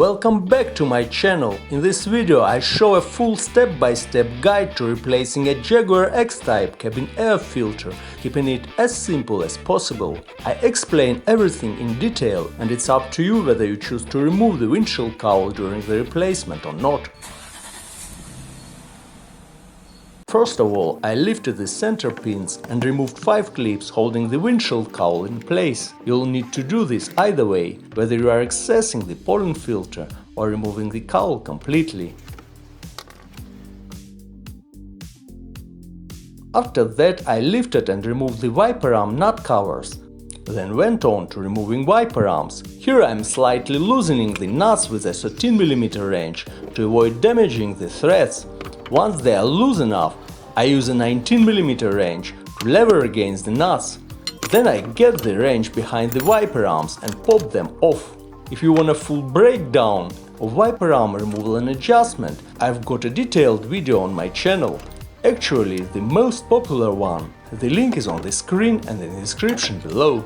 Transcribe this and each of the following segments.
Welcome back to my channel. In this video I show a full step-by-step guide to replacing a Jaguar X-Type cabin air filter, keeping it as simple as possible. I explain everything in detail, and it's up to you whether you choose to remove the windshield cowl during the replacement or not. First of all, I lifted the center pins and removed 5 clips holding the windshield cowl in place. You'll need to do this either way, whether you are accessing the pollen filter or removing the cowl completely. After that, I lifted and removed the wiper arm nut covers. Then went on to removing wiper arms. Here I am slightly loosening the nuts with a 13mm wrench to avoid damaging the threads. Once they are loose enough, I use a 19mm wrench to lever against the nuts. Then I get the wrench behind the wiper arms and pop them off. If you want a full breakdown of wiper arm removal and adjustment, I've got a detailed video on my channel. Actually, the most popular one. The link is on the screen and in the description below.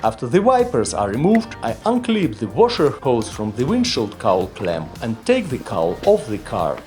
After the wipers are removed, I unclip the washer hose from the windshield cowl clamp and take the cowl off the car.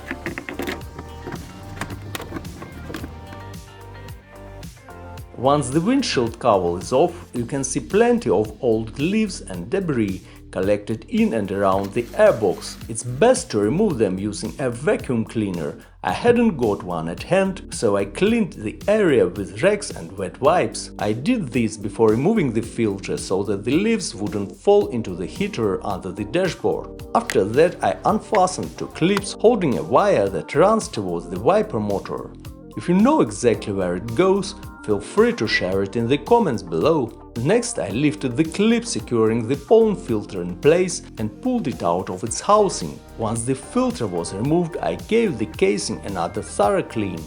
Once the windshield cowl is off, you can see plenty of old leaves and debris collected in and around the airbox. It's best to remove them using a vacuum cleaner. I hadn't got one at hand, so I cleaned the area with rags and wet wipes. I did this before removing the filter so that the leaves wouldn't fall into the heater under the dashboard. After that, I unfastened 2 clips holding a wire that runs towards the wiper motor. If you know exactly where it goes, feel free to share it in the comments below. Next, I lifted the clip securing the pollen filter in place and pulled it out of its housing. Once the filter was removed, I gave the casing another thorough clean.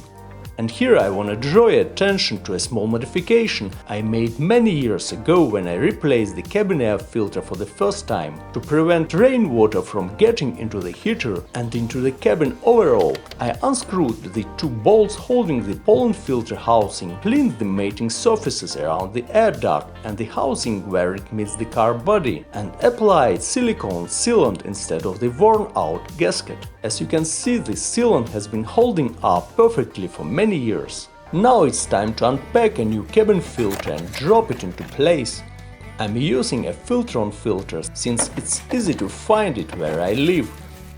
And here I want to draw your attention to a small modification I made many years ago when I replaced the cabin air filter for the first time. To prevent rainwater from getting into the heater and into the cabin overall, I unscrewed the 2 bolts holding the pollen filter housing, cleaned the mating surfaces around the air duct and the housing where it meets the car body, and applied silicone sealant instead of the worn-out gasket. As you can see, the sealant has been holding up perfectly for many years. Now it's time to unpack a new cabin filter and drop it into place. I'm using a Filtron filter since it's easy to find it where I live,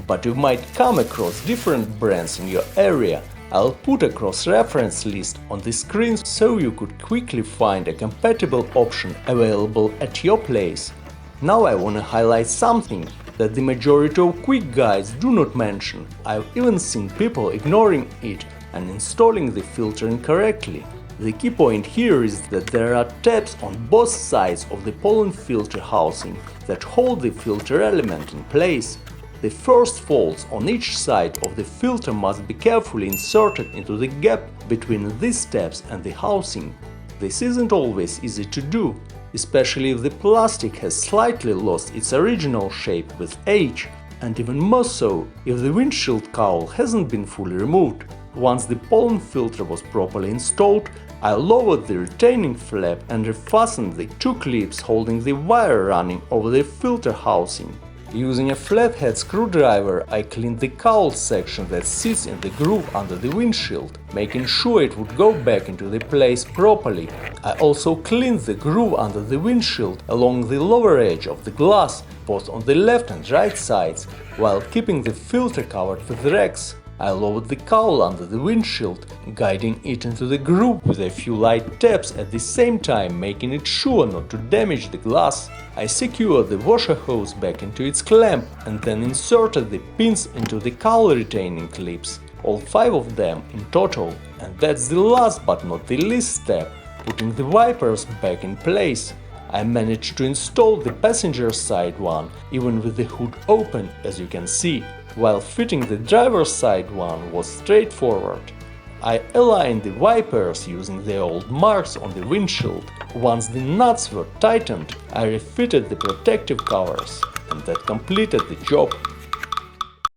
but you might come across different brands in your area. I'll put a cross-reference list on the screen so you could quickly find a compatible option available at your place. Now I want to highlight something that the majority of quick guides do not mention. I've even seen people ignoring it and installing the filter incorrectly. The key point here is that there are tabs on both sides of the pollen filter housing that hold the filter element in place. The first folds on each side of the filter must be carefully inserted into the gap between these tabs and the housing. This isn't always easy to do, especially if the plastic has slightly lost its original shape with age, and even more so if the windshield cowl hasn't been fully removed. Once the pollen filter was properly installed, I lowered the retaining flap and refastened the 2 clips holding the wire running over the filter housing. Using a flathead screwdriver, I cleaned the cowl section that sits in the groove under the windshield, making sure it would go back into the place properly. I also cleaned the groove under the windshield along the lower edge of the glass, both on the left and right sides, while keeping the filter covered with rags. I lowered the cowl under the windshield, guiding it into the groove with a few light taps at the same time, making it sure not to damage the glass. I secured the washer hose back into its clamp and then inserted the pins into the cowl retaining clips, all 5 of them in total. And that's the last but not the least step, putting the wipers back in place. I managed to install the passenger side one, even with the hood open, as you can see, while fitting the driver's side one was straightforward. I aligned the wipers using the old marks on the windshield. Once the nuts were tightened, I refitted the protective covers, and that completed the job.